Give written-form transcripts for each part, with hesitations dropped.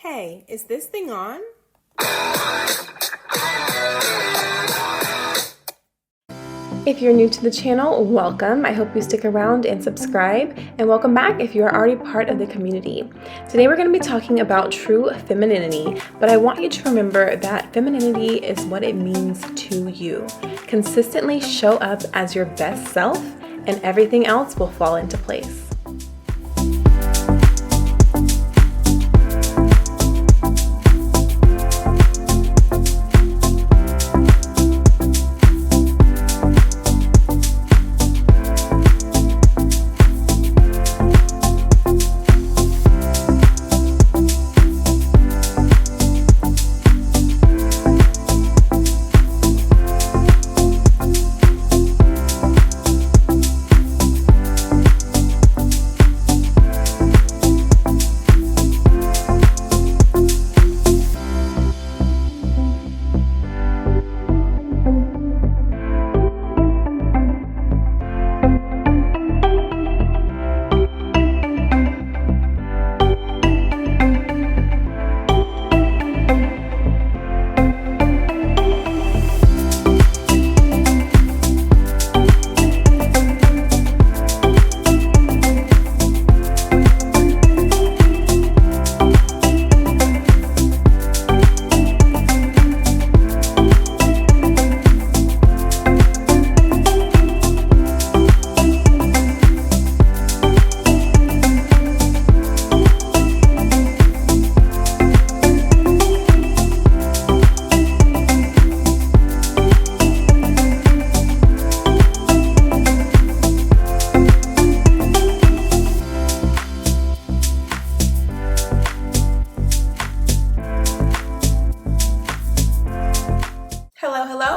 Hey, is this thing on? If you're new to the channel, welcome. I hope you stick around and subscribe, and welcome back if you are already part of the community. Today we're going to be talking about true femininity, but I want you to remember that femininity is what it means to you. Consistently show up as your best self, and everything else will fall into place.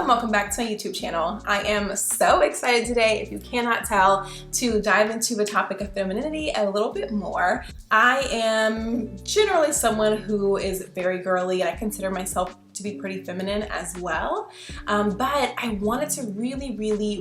Welcome back to my YouTube channel. I am so excited today, if you cannot tell, to dive into the topic of femininity a little bit more. I am generally someone who is very girly, and I consider myself to be pretty feminine as well, but I wanted to really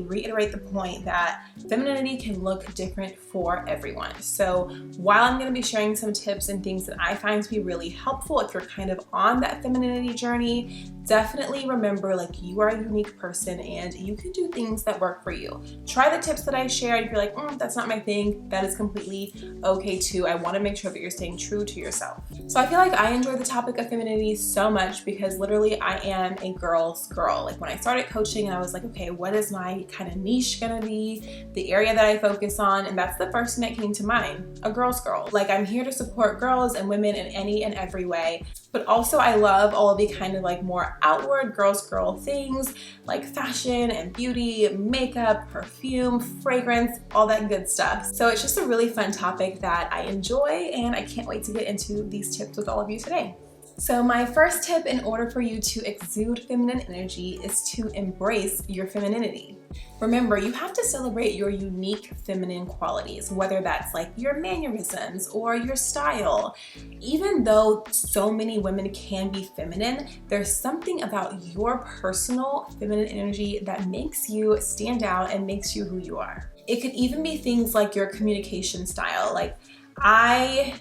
reiterate the point that femininity can look different for everyone. So while I'm going to be sharing some tips and things that I find to be really helpful if you're kind of on that femininity journey, definitely remember, like, you are a unique person and you can do things that work for you. Try the tips that I shared. If you're like, that's not my thing, that is completely okay too. I want to make sure that you're staying true to yourself. So I feel like I enjoy the topic of femininity so much because literally I am a girl's girl. Like, when I started coaching and I was like, okay, what is my kind of niche gonna be, the area that I focus on? And that's the first thing that came to mind, a girl's girl. Like, I'm here to support girls and women in any and every way, but also I love all of the kind of like more outward girl's girl things like fashion and beauty, makeup, perfume, fragrance, all that good stuff. So it's just a really fun topic that I enjoy, and I can't wait to get into these tips with all of you today. So my first tip in order for you to exude feminine energy is to embrace your femininity. Remember, you have to celebrate your unique feminine qualities, whether that's like your mannerisms or your style. Even though so many women can be feminine, there's something about your personal feminine energy that makes you stand out and makes you who you are. It could even be things like your communication style. Like, I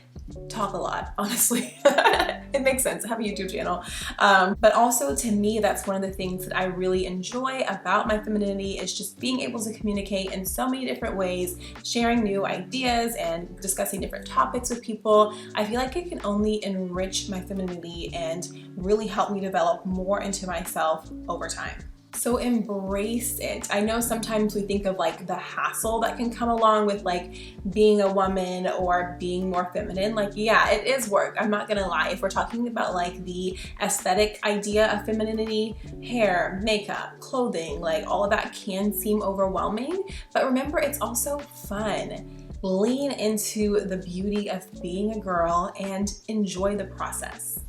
talk a lot, honestly. It makes sense. I have a YouTube channel. But also, to me, that's one of the things that I really enjoy about my femininity is just being able to communicate in so many different ways, sharing new ideas and discussing different topics with people. I feel like it can only enrich my femininity and really help me develop more into myself over time. So embrace it. I know sometimes we think of like the hassle that can come along with like being a woman or being more feminine. Like, yeah, it is work. I'm not gonna lie. If we're talking about like the aesthetic idea of femininity, hair, makeup, clothing, like all of that can seem overwhelming, but remember, it's also fun. Lean into the beauty of being a girl and enjoy the process.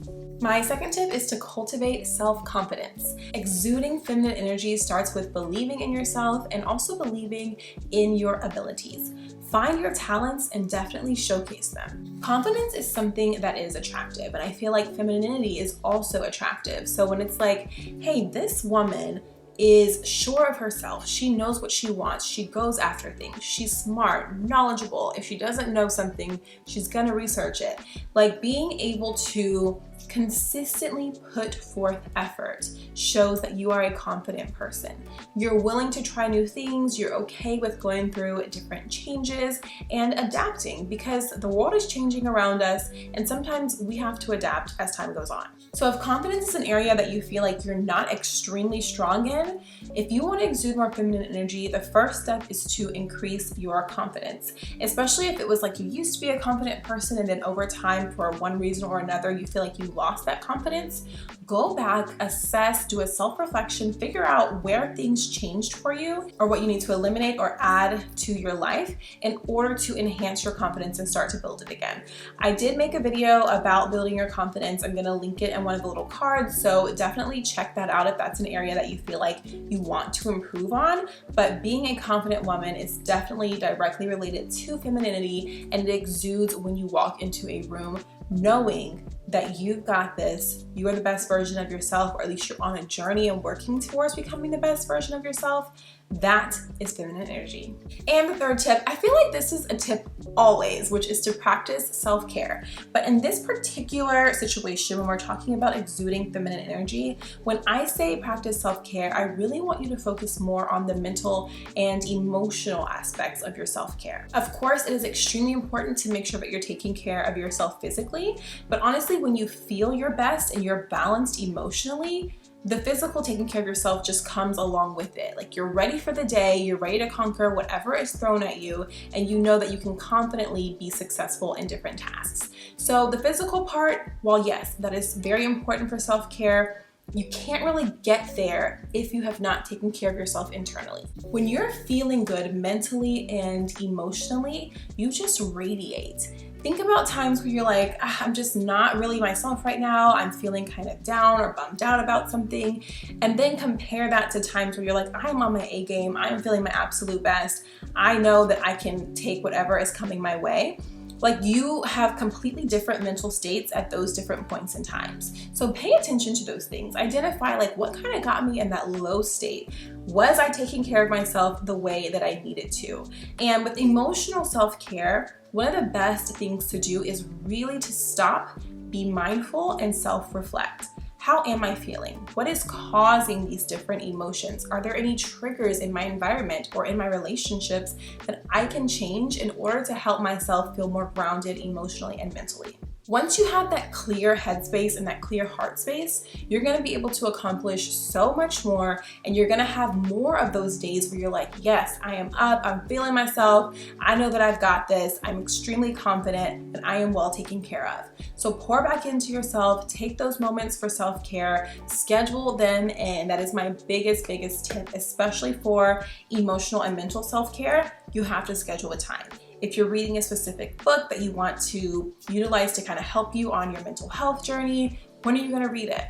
My second tip is to cultivate self-confidence. Exuding feminine energy starts with believing in yourself and also believing in your abilities. Find your talents and definitely showcase them. Confidence is something that is attractive, and I feel like femininity is also attractive. So when it's like, hey, this woman is sure of herself. She knows what she wants. She goes after things. She's smart, knowledgeable. If she doesn't know something, she's gonna research it. Like, being able to consistently put forth effort shows that you are a confident person. You're willing to try new things. You're okay with going through different changes and adapting, because the world is changing around us and sometimes we have to adapt as time goes on. So if confidence is an area that you feel like you're not extremely strong in, if you want to exude more feminine energy, the first step is to increase your confidence. Especially if it was like you used to be a confident person and then over time, for one reason or another, you feel like you lost that confidence. Go back, assess, do a self-reflection, figure out where things changed for you or what you need to eliminate or add to your life in order to enhance your confidence and start to build it again. I did make a video about building your confidence. I'm gonna link it in one of the little cards, so definitely check that out if that's an area that you feel like you want to improve on. But being a confident woman is definitely directly related to femininity, and it exudes when you walk into a room knowing that you've got this, you are the best version of yourself, or at least you're on a journey and working towards becoming the best version of yourself. That is feminine energy. And the third tip, I feel like this is a tip always, which is to practice self-care. But in this particular situation, when we're talking about exuding feminine energy, when I say practice self-care, I really want you to focus more on the mental and emotional aspects of your self-care. Of course, it is extremely important to make sure that you're taking care of yourself physically, but honestly, when you feel your best and you're balanced emotionally, the physical taking care of yourself just comes along with it. Like, you're ready for the day, you're ready to conquer whatever is thrown at you, and you know that you can confidently be successful in different tasks. So the physical part, while yes, that is very important for self-care, you can't really get there if you have not taken care of yourself internally. When you're feeling good mentally and emotionally, you just radiate. Think about times where you're like, I'm just not really myself right now. I'm feeling kind of down or bummed out about something. And then compare that to times where you're like, I'm on my A game. I'm feeling my absolute best. I know that I can take whatever is coming my way. Like, you have completely different mental states at those different points in times. So pay attention to those things. Identify like what kind of got me in that low state. Was I taking care of myself the way that I needed to? And with emotional self-care, one of the best things to do is really to stop, be mindful, and self-reflect. How am I feeling? What is causing these different emotions? Are there any triggers in my environment or in my relationships that I can change in order to help myself feel more grounded emotionally and mentally? Once you have that clear headspace and that clear heart space, you're gonna be able to accomplish so much more, and you're gonna have more of those days where you're like, yes, I am up, I'm feeling myself, I know that I've got this, I'm extremely confident, and I am well taken care of. So pour back into yourself, take those moments for self-care, schedule them in. That is my biggest tip, especially for emotional and mental self-care. You have to schedule a time. If you're reading a specific book that you want to utilize to kind of help you on your mental health journey, when are you going to read it?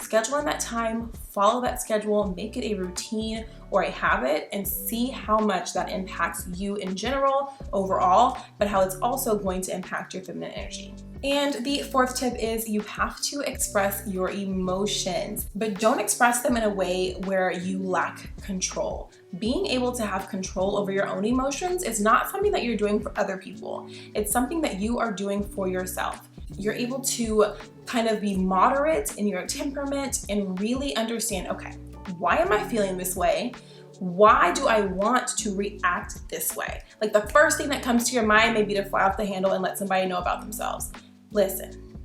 Schedule in that time, follow that schedule, make it a routine or a habit, and see how much that impacts you in general, overall, but how it's also going to impact your feminine energy. And the fourth tip is you have to express your emotions, but don't express them in a way where you lack control. Being able to have control over your own emotions is not something that you're doing for other people. It's something that you are doing for yourself. You're able to kind of be moderate in your temperament and really understand, okay, why am I feeling this way? Why do I want to react this way? Like, the first thing that comes to your mind may be to fly off the handle and let somebody know about themselves. Listen,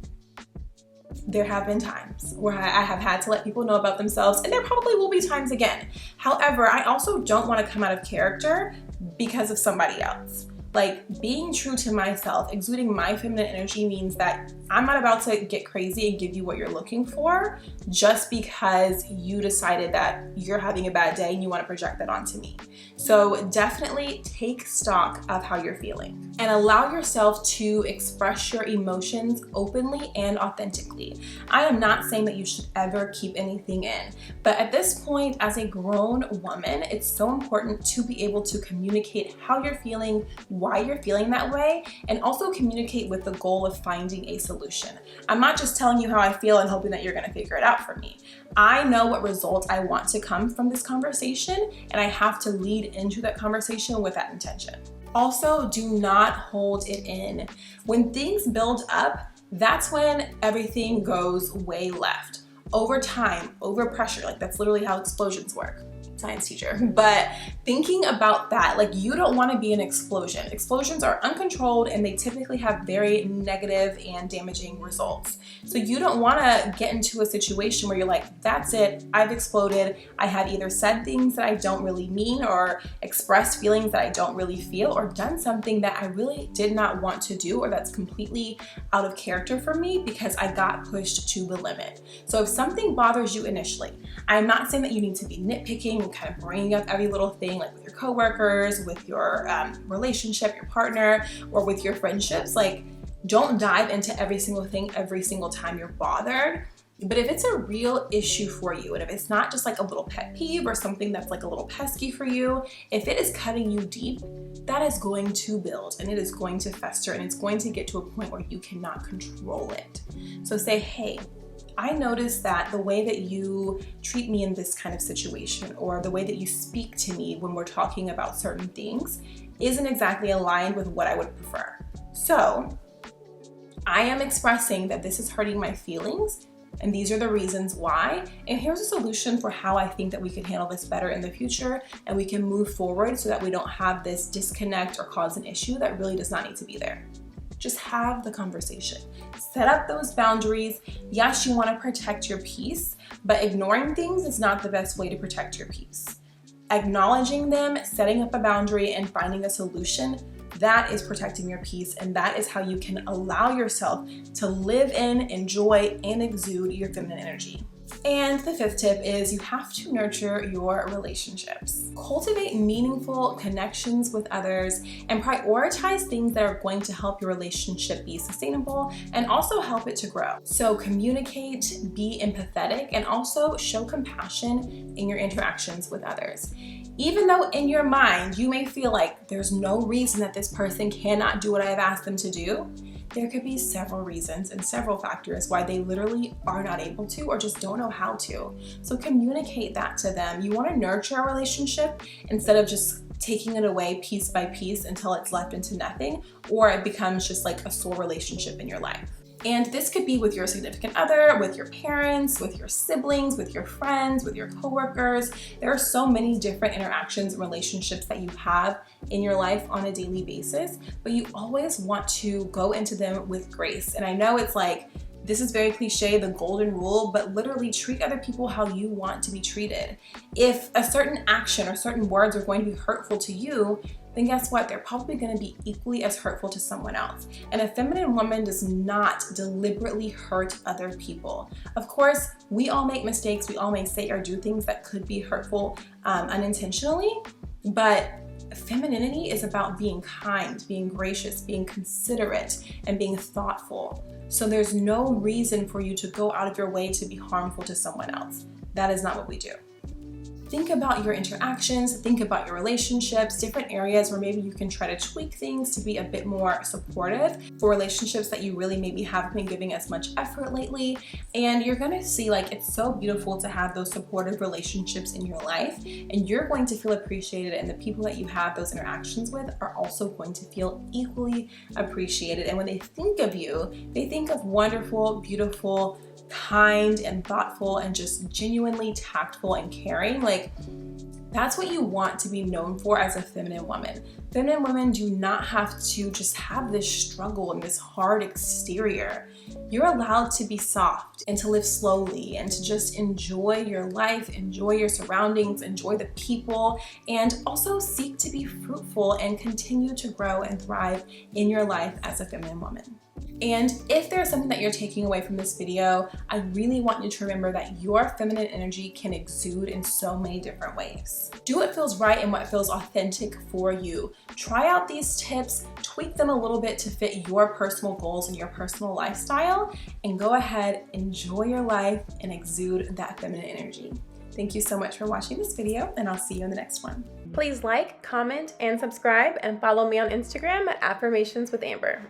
there have been times where I have had to let people know about themselves, and there probably will be times again. However, I also don't want to come out of character because of somebody else. Like, being true to myself, exuding my feminine energy means that I'm not about to get crazy and give you what you're looking for just because you decided that you're having a bad day and you want to project that onto me. So definitely take stock of how you're feeling and allow yourself to express your emotions openly and authentically. I am not saying that you should ever keep anything in, but at this point, as a grown woman, it's so important to be able to communicate how you're feeling, why you're feeling that way, and also communicate with the goal of finding a solution. solution. I'm not just telling you how I feel and hoping that you're gonna figure it out for me. I know what results I want to come from this conversation, and I have to lead into that conversation with that intention. Also, do not hold it in. When things build up, that's when everything goes way left. Over time, over pressure, like that's literally how explosions work. Science teacher. But thinking about that, like you don't want to be an explosion. Explosions are uncontrolled and they typically have very negative and damaging results. So you don't want to get into a situation where you're like, that's it, I've exploded. I have either said things that I don't really mean or expressed feelings that I don't really feel or done something that I really did not want to do or that's completely out of character for me because I got pushed to the limit. So if something bothers you initially, I'm not saying that you need to be nitpicking and kind of bringing up every little thing like with your coworkers, with your relationship, your partner, or with your friendships. Like, don't dive into every single thing every single time you're bothered. But if it's a real issue for you, and if it's not just like a little pet peeve or something that's like a little pesky for you, if it is cutting you deep, that is going to build and it is going to fester and it's going to get to a point where you cannot control it. So say, hey, I noticed that the way that you treat me in this kind of situation or the way that you speak to me when we're talking about certain things isn't exactly aligned with what I would prefer. So I am expressing that this is hurting my feelings and these are the reasons why. And here's a solution for how I think that we can handle this better in the future and we can move forward so that we don't have this disconnect or cause an issue that really does not need to be there. Just have the conversation. Set up those boundaries. Yes, you want to protect your peace, but ignoring things is not the best way to protect your peace. Acknowledging them, setting up a boundary, and finding a solution, that is protecting your peace, and that is how you can allow yourself to live in, enjoy, and exude your feminine energy. And the fifth tip is you have to nurture your relationships. Cultivate meaningful connections with others and prioritize things that are going to help your relationship be sustainable and also help it to grow. So communicate, be empathetic, and also show compassion in your interactions with others. Even though in your mind you may feel like there's no reason that this person cannot do what I've asked them to do, there could be several reasons and several factors why they literally are not able to or just don't know how to. So communicate that to them. You want to nurture a relationship instead of just taking it away piece by piece until it's left into nothing or it becomes just like a sole relationship in your life. And this could be with your significant other, with your parents, with your siblings, with your friends, with your coworkers. There are so many different interactions and relationships that you have in your life on a daily basis, but you always want to go into them with grace. And I know it's like, this is very cliche, the golden rule, but literally treat other people how you want to be treated. If a certain action or certain words are going to be hurtful to you, then guess what? They're probably going to be equally as hurtful to someone else. And a feminine woman does not deliberately hurt other people. Of course, we all make mistakes. We all may say or do things that could be hurtful unintentionally, but femininity is about being kind, being gracious, being considerate, and being thoughtful. So there's no reason for you to go out of your way to be harmful to someone else. That is not what we do. Think about your interactions, think about your relationships, different areas where maybe you can try to tweak things to be a bit more supportive for relationships that you really maybe haven't been giving as much effort lately. And you're gonna see like it's so beautiful to have those supportive relationships in your life, and you're going to feel appreciated, and the people that you have those interactions with are also going to feel equally appreciated. And when they think of you, they think of wonderful, beautiful, kind and thoughtful and just genuinely tactful and caring. Like, that's what you want to be known for as a feminine woman. Feminine women do not have to just have this struggle and this hard exterior. You're allowed to be soft and to live slowly and to just enjoy your life, enjoy your surroundings, enjoy the people, and also seek to be fruitful and continue to grow and thrive in your life as a feminine woman. And if there's something that you're taking away from this video, I really want you to remember that your feminine energy can exude in so many different ways. Do what feels right and what feels authentic for you. Try out these tips, tweak them a little bit to fit your personal goals and your personal lifestyle, and go ahead, enjoy your life, and exude that feminine energy. Thank you so much for watching this video, and I'll see you in the next one. Please like, comment, and subscribe, and follow me on Instagram at Affirmations with Amber.